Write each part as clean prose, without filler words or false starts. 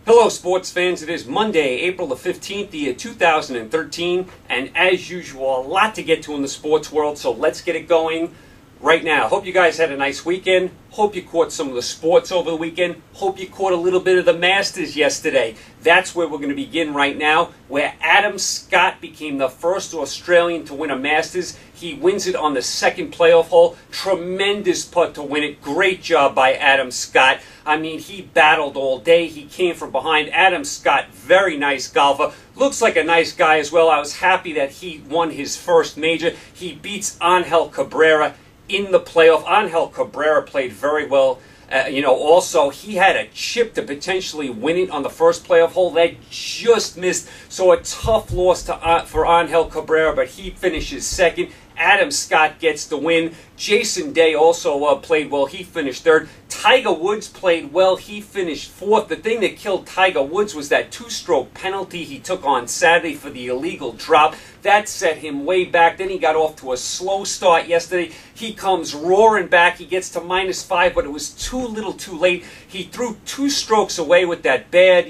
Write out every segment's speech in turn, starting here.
Hello sports fans, it is Monday, April the 15th, the year 2013, and as usual, a lot to get to in the sports world, so let's get it going right now. Hope you guys had a nice weekend. Hope you caught some of the sports over the weekend. Hope you caught a little bit of the Masters yesterday. That's where we're going to begin right now, where Adam Scott became the first Australian to win a Masters. He wins it on the second playoff hole. Tremendous putt to win it. Great job by Adam Scott. I mean, he battled all day. He came from behind. Adam Scott, very nice golfer. Looks like a nice guy as well. I was happy that he won his first major. He beats Angel Cabrera in the playoff. Angel Cabrera played very well. Also, he had a chip to potentially win it on the first playoff hole. That just missed. So a tough loss for Angel Cabrera, but he finishes second. Adam Scott gets the win. Jason Day also played well. He finished third. Tiger Woods played well. He finished fourth. The thing that killed Tiger Woods was that two-stroke penalty he took on Saturday for the illegal drop. That set him way back. Then he got off to a slow start yesterday. He comes roaring back. He gets to -5, but it was too little too late. He threw 2 strokes away with that bad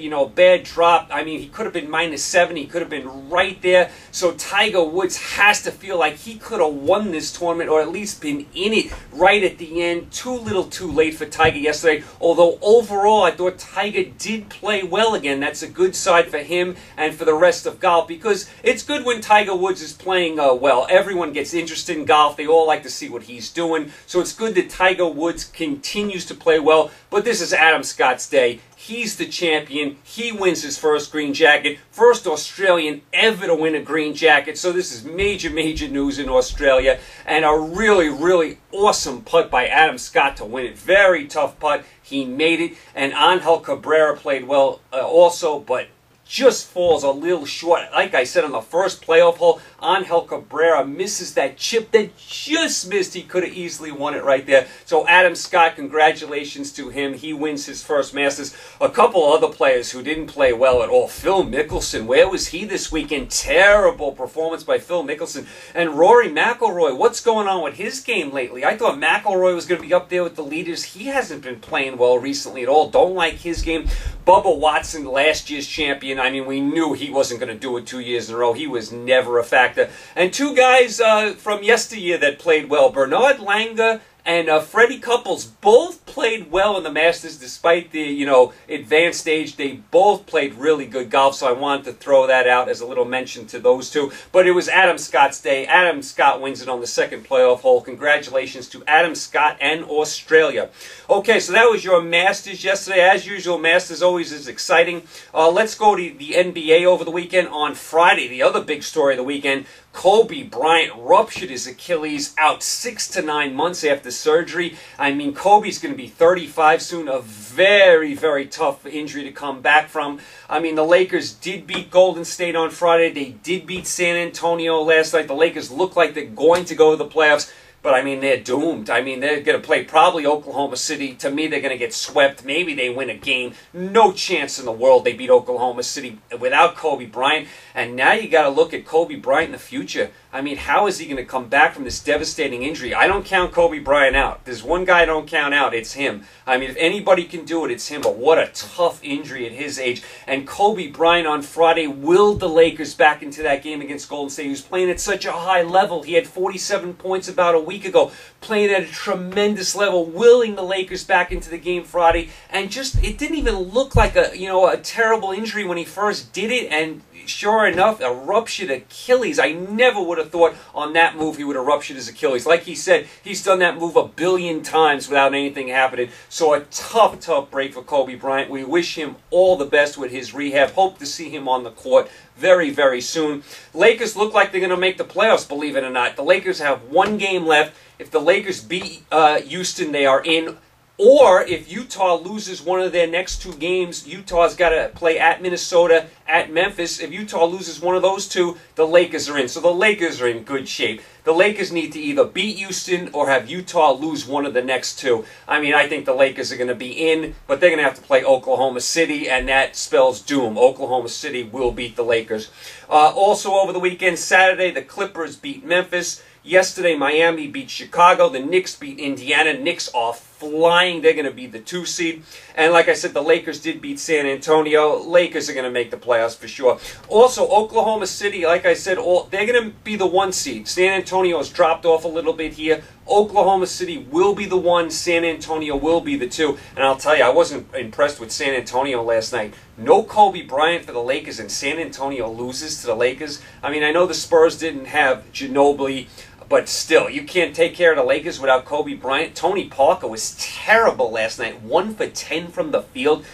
drop. I mean, he could have been -7. He could have been right there. So Tiger Woods has to feel like he could have won this tournament, or at least been in it right at the end. Too little too late for Tiger yesterday. Although overall, I thought Tiger did play well again. That's a good side for him and for the rest of golf, because it's good when Tiger Woods is playing well. Everyone gets interested in golf. They all like to see what he's doing. So it's good that Tiger Woods continues to play well. But this is Adam Scott's day. He's the champion. He wins his first green jacket. First Australian ever to win a green jacket. So this is major, major news in Australia. And a really, really awesome putt by Adam Scott to win it. Very tough putt. He made it. And Angel Cabrera played well also, but just falls a little short. Like I said on the first playoff hole, Angel Cabrera misses that chip that just missed. He could have easily won it right there. So Adam Scott, congratulations to him. He wins his first Masters. A couple other players who didn't play well at all. Phil Mickelson, where was he this weekend? Terrible performance by Phil Mickelson. And Rory McIlroy, what's going on with his game lately? I thought McIlroy was going to be up there with the leaders. He hasn't been playing well recently at all. Don't like his game. Bubba Watson, last year's champion. I mean, we knew he wasn't going to do it 2 years in a row. He was never a factor. And 2 guys from yesteryear that played well, Bernard Langer and Freddie Couples, both played well in the Masters despite the, advanced stage. They both played really good golf, so I wanted to throw that out as a little mention to those 2. But it was Adam Scott's day. Adam Scott wins it on the second playoff hole. Congratulations to Adam Scott and Australia. Okay, so that was your Masters yesterday. As usual, Masters always is exciting. Let's go to the NBA over the weekend. On Friday, the other big story of the weekend, Kobe Bryant ruptured his Achilles, out 6 to 9 months after surgery. I mean, Kobe's going to be 35 soon. A very, very tough injury to come back from. I mean, the Lakers did beat Golden State on Friday. They did beat San Antonio last night. The Lakers look like they're going to go to the playoffs. But, I mean, they're doomed. I mean, they're going to play probably Oklahoma City. To me, they're going to get swept. Maybe they win a game. No chance in the world they beat Oklahoma City without Kobe Bryant. And now you got to look at Kobe Bryant in the future. I mean, how is he going to come back from this devastating injury? I don't count Kobe Bryant out. There's one guy I don't count out. It's him. I mean, if anybody can do it, it's him. But what a tough injury at his age. And Kobe Bryant on Friday willed the Lakers back into that game against Golden State. He was playing at such a high level. He had 47 points about a week ago, playing at a tremendous level, willing the Lakers back into the game Friday. And just, it didn't even look like a terrible injury when he first did it. And sure enough, a ruptured Achilles. I never would have thought on that move he would have ruptured his Achilles. Like he said, he's done that move a billion times without anything happening. So a tough, tough break for Kobe Bryant. We wish him all the best with his rehab. Hope to see him on the court very, very soon. Lakers look like they're going to make the playoffs, believe it or not. The Lakers have 1 game left. If the Lakers beat Houston, they are in. Or if Utah loses one of their next 2 games, Utah's got to play at Minnesota, at Memphis. If Utah loses one of those 2, the Lakers are in. So the Lakers are in good shape. The Lakers need to either beat Houston or have Utah lose one of the next 2. I mean, I think the Lakers are going to be in, but they're going to have to play Oklahoma City, and that spells doom. Oklahoma City will beat the Lakers. Also over the weekend, Saturday, the Clippers beat Memphis. Yesterday, Miami beat Chicago. The Knicks beat Indiana. Knicks are flying. They're going to be the 2 seed. And like I said, the Lakers did beat San Antonio. Lakers are going to make the playoffs for sure. Also, Oklahoma City, like I said, they're going to be the 1 seed. San Antonio has dropped off a little bit here. Oklahoma City will be the 1. San Antonio will be the 2. And I'll tell you, I wasn't impressed with San Antonio last night. No Kobe Bryant for the Lakers, and San Antonio loses to the Lakers. I mean, I know the Spurs didn't have Ginobili, but still, you can't take care of the Lakers without Kobe Bryant. Tony Parker was terrible last night. 1 for 10 from the field.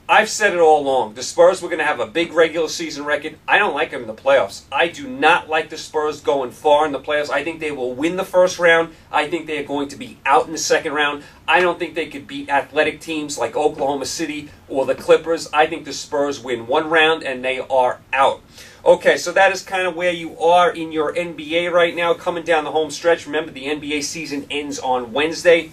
I've said it all along. The Spurs were going to have a big regular season record. I don't like them in the playoffs. I do not like the Spurs going far in the playoffs. I think they will win the first round. I think they are going to be out in the second round. I don't think they could beat athletic teams like Oklahoma City or the Clippers. I think the Spurs win 1 round and they are out. Okay, so that is kind of where you are in your NBA right now, coming down the home stretch. Remember, the NBA season ends on Wednesday.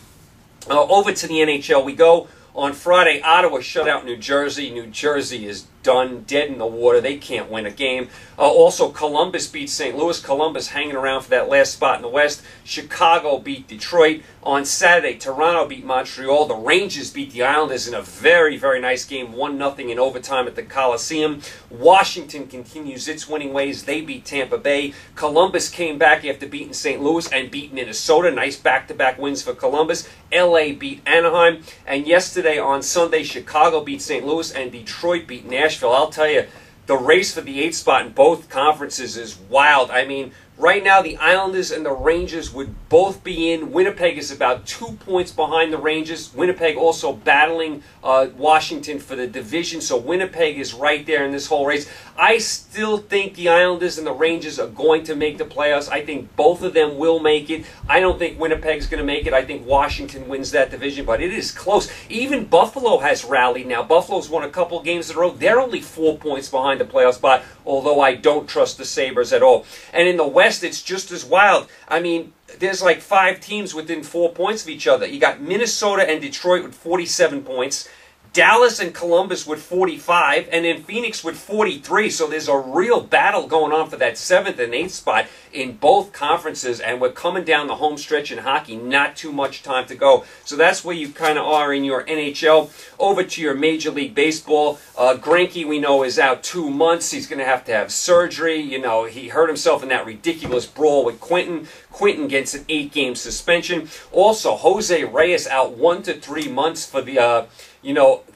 Over to the NHL we go. On Friday, Ottawa shut out New Jersey. New Jersey is done, dead in the water. They can't win a game. Also, Columbus beat St. Louis. Columbus hanging around for that last spot in the West. Chicago beat Detroit. On Saturday, Toronto beat Montreal. The Rangers beat the Islanders in a very, very nice game, 1-0 in overtime at the Coliseum. Washington continues its winning ways. They beat Tampa Bay. Columbus came back after beating St. Louis and beat Minnesota. Nice back-to-back wins for Columbus. LA beat Anaheim. And yesterday on Sunday, Chicago beat St. Louis and Detroit beat Nashville. I'll tell you, the race for the 8th spot in both conferences is wild. I mean, right now the Islanders and the Rangers would both be in. Winnipeg is about 2 points behind the Rangers. Winnipeg also battling Washington for the division, so Winnipeg is right there in this whole race. I still think the Islanders and the Rangers are going to make the playoffs. I think both of them will make it. I don't think Winnipeg's going to make it. I think Washington wins that division, but it is close. Even Buffalo has rallied now. Buffalo's won a couple games in a row. They're only 4 points behind the playoff spot, although I don't trust the Sabres at all. And in the West, it's just as wild. I mean, there's like 5 teams within 4 points of each other. You got Minnesota and Detroit with 47 points. Dallas and Columbus with 45, and then Phoenix with 43. So there's a real battle going on for that 7th and 8th spot in both conferences, and we're coming down the home stretch in hockey. Not too much time to go. So that's where you kind of are in your NHL. Over to your Major League Baseball. Greinke, we know, is out 2 months. He's going to have surgery. You know, he hurt himself in that ridiculous brawl with Quinton. Quinton gets an 8-game suspension. Also, Jose Reyes out 1 to 3 months for the...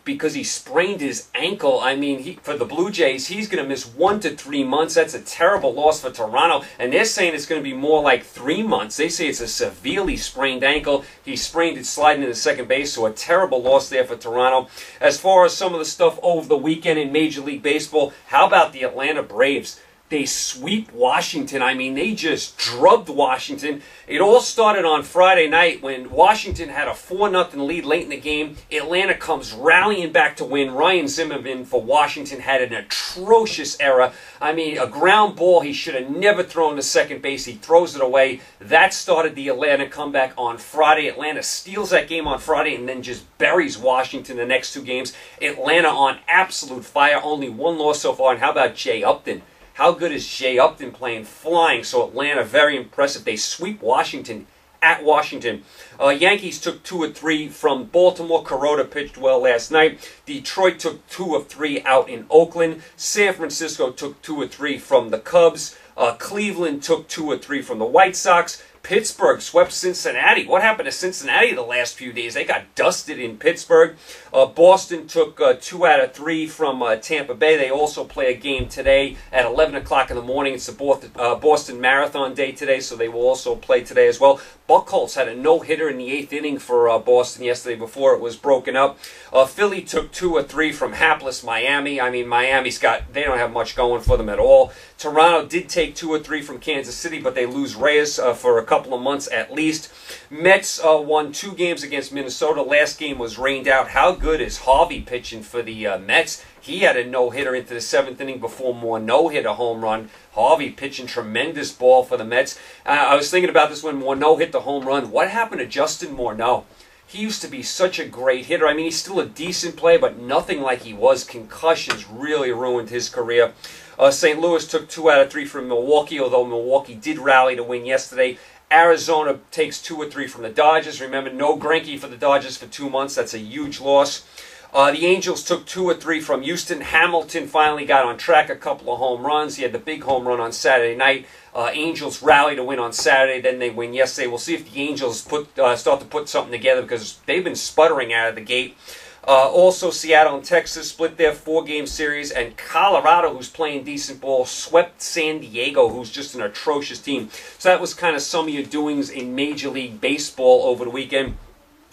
because he sprained his ankle. I mean, for the Blue Jays, he's going to miss 1 to 3 months. That's a terrible loss for Toronto. And they're saying it's going to be more like 3 months. They say it's a severely sprained ankle. He sprained it sliding into second base, so a terrible loss there for Toronto. As far as some of the stuff over the weekend in Major League Baseball, how about the Atlanta Braves? They sweep Washington. I mean, they just drubbed Washington. It all started on Friday night when Washington had a 4-0 lead late in the game. Atlanta comes rallying back to win. Ryan Zimmerman for Washington had an atrocious error. I mean, a ground ball he should have never thrown to second base. He throws it away. That started the Atlanta comeback on Friday. Atlanta steals that game on Friday and then just buries Washington the next 2 games. Atlanta on absolute fire. Only 1 loss so far. And how about Jay Upton? How good is Jay Upton playing? Flying. So Atlanta, very impressive. They sweep Washington at Washington. Yankees took 2 of 3 from Baltimore. Kuroda pitched well last night. Detroit took 2 of 3 out in Oakland. San Francisco took 2 of 3 from the Cubs. Cleveland took 2 of 3 from the White Sox. Pittsburgh swept Cincinnati. What happened to Cincinnati the last few days? They got dusted in Pittsburgh. Boston took 2 out of 3 from Tampa Bay. They also play a game today at 11 o'clock in the morning. It's the Boston Marathon Day today, so they will also play today as well. Buchholz had a no-hitter in the 8th inning for Boston yesterday before it was broken up. Philly took 2 of 3 from hapless Miami. I mean, they don't have much going for them at all. Toronto did take 2 of 3 from Kansas City, but they lose Reyes for a couple of months at least. Mets won 2 games against Minnesota. Last game was rained out. How good is Harvey pitching for the Mets? He had a no-hitter into the 7th inning before Morneau hit a home run. Harvey pitching tremendous ball for the Mets. I was thinking about this when Morneau hit the home run. What happened to Justin Morneau? He used to be such a great hitter. I mean, he's still a decent player, but nothing like he was. Concussions really ruined his career. St. Louis took 2 out of 3 from Milwaukee, although Milwaukee did rally to win yesterday Arizona takes 2 or 3 from the Dodgers. Remember, no Greinke for the Dodgers for 2 months. That's a huge loss. The Angels took 2 or 3 from Houston. Hamilton finally got on track, a couple of home runs. He had the big home run on Saturday night. Angels rally to win on Saturday, then they win yesterday. We'll see if the Angels start to put something together because they've been sputtering out of the gate. Also, Seattle and Texas split their 4-game series, and Colorado, who's playing decent ball, swept San Diego, who's just an atrocious team. So that was kind of some of your doings in Major League Baseball over the weekend.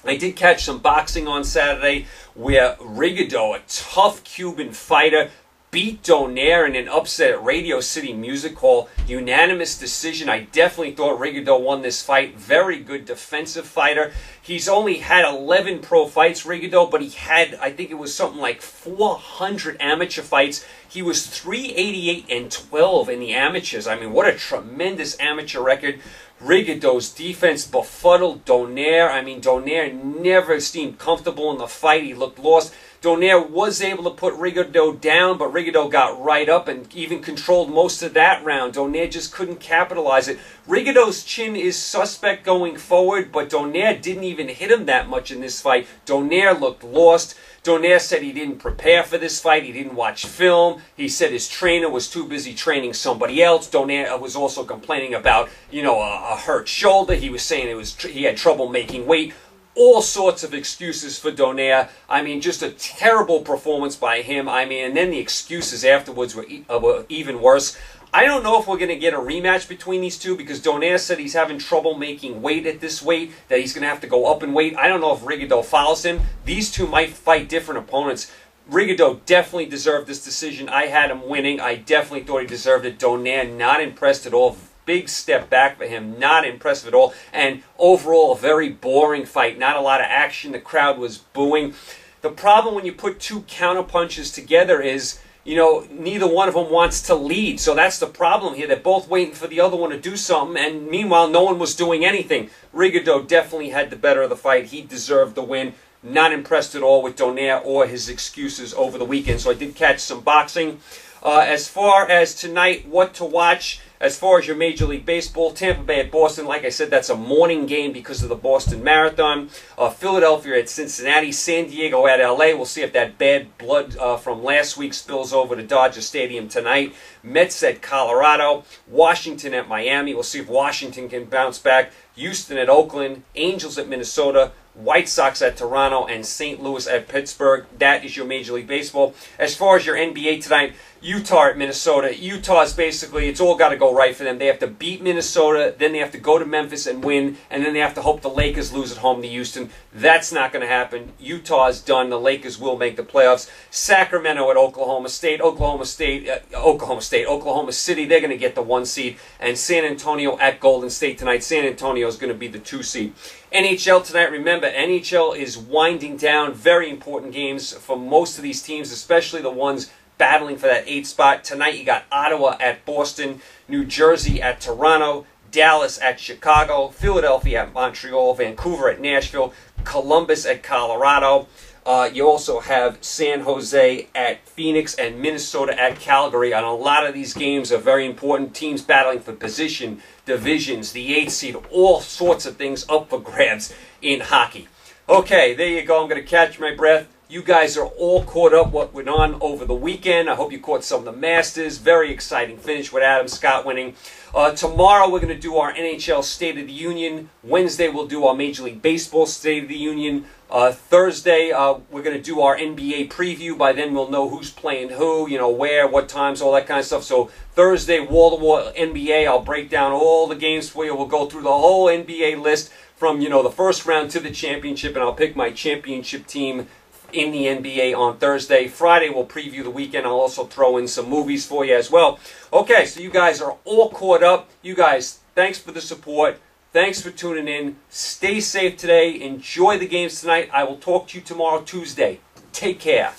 I did catch some boxing on Saturday where Rigondeaux, a tough Cuban fighter, beat Donaire in an upset at Radio City Music Hall. Unanimous decision. I definitely thought Rigondeaux won this fight. Very good defensive fighter. He's only had 11 pro fights, Rigondeaux, but he had, I think it was something like 400 amateur fights. He was 388-12 in the amateurs. I mean, what a tremendous amateur record. Rigondeaux's defense befuddled Donaire. I mean, Donaire never seemed comfortable in the fight. He looked lost. Donaire was able to put Rigondeaux down, but Rigondeaux got right up and even controlled most of that round. Donaire just couldn't capitalize it. Rigondeaux's chin is suspect going forward, but Donaire didn't even hit him that much in this fight. Donaire looked lost. Donaire said he didn't prepare for this fight. He didn't watch film. He said his trainer was too busy training somebody else. Donaire was also complaining about, a hurt shoulder. He was saying he had trouble making weight. All sorts of excuses for Donaire. I mean, just a terrible performance by him. I mean, and then the excuses afterwards were even worse. I don't know if we're going to get a rematch between these two because Donaire said he's having trouble making weight at this weight, that he's going to have to go up in weight. I don't know if Rigondeaux follows him. These two might fight different opponents. Rigondeaux definitely deserved this decision. I had him winning. I definitely thought he deserved it. Donaire, not impressed at all. Big step back for him. Not impressive at all. And overall, a very boring fight. Not a lot of action. The crowd was booing. The problem when you put 2 counterpunches together is, neither one of them wants to lead. So that's the problem here. They're both waiting for the other one to do something, and meanwhile, no one was doing anything. Rigondeaux definitely had the better of the fight. He deserved the win. Not impressed at all with Donaire or his excuses over the weekend. So I did catch some boxing. As far as tonight, what to watch, as far as your Major League Baseball, Tampa Bay at Boston, like I said, that's a morning game because of the Boston Marathon. Philadelphia at Cincinnati, San Diego at LA. We'll see if that bad blood from last week spills over to Dodger Stadium tonight. Mets at Colorado, Washington at Miami. We'll see if Washington can bounce back. Houston at Oakland, Angels at Minnesota, White Sox at Toronto, and St. Louis at Pittsburgh. That is your Major League Baseball. As far as your NBA tonight, Utah at Minnesota. Utah's basically, it's all got to go right for them. They have to beat Minnesota, then they have to go to Memphis and win, and then they have to hope the Lakers lose at home to Houston. That's not going to happen. Utah's done. The Lakers will make the playoffs. Sacramento at Oklahoma State. Oklahoma City, they're going to get the 1 seed. And San Antonio at Golden State tonight. San Antonio is going to be the 2 seed. NHL tonight, remember, NHL is winding down. Very important games for most of these teams, especially the ones battling for that 8th spot. Tonight you got Ottawa at Boston, New Jersey at Toronto, Dallas at Chicago, Philadelphia at Montreal, Vancouver at Nashville, Columbus at Colorado. You also have San Jose at Phoenix and Minnesota at Calgary. And a lot of these games are very important. Teams battling for position, divisions, the 8th seed, all sorts of things up for grabs in hockey. Okay, there you go. I'm going to catch my breath. You guys are all caught up what went on over the weekend. I hope you caught some of the Masters. Very exciting finish with Adam Scott winning. Tomorrow we're going to do our NHL State of the Union. Wednesday we'll do our Major League Baseball State of the Union. Thursday we're going to do our NBA preview. By then we'll know who's playing who, where, what times, all that kind of stuff. So Thursday, wall-to-wall NBA. I'll break down all the games for you. We'll go through the whole NBA list from, the first round to the championship, and I'll pick my championship team in the NBA on Thursday. Friday, we'll preview the weekend. I'll also throw in some movies for you as well. Okay, so you guys are all caught up. You guys, thanks for the support. Thanks for tuning in. Stay safe today. Enjoy the games tonight. I will talk to you tomorrow, Tuesday. Take care.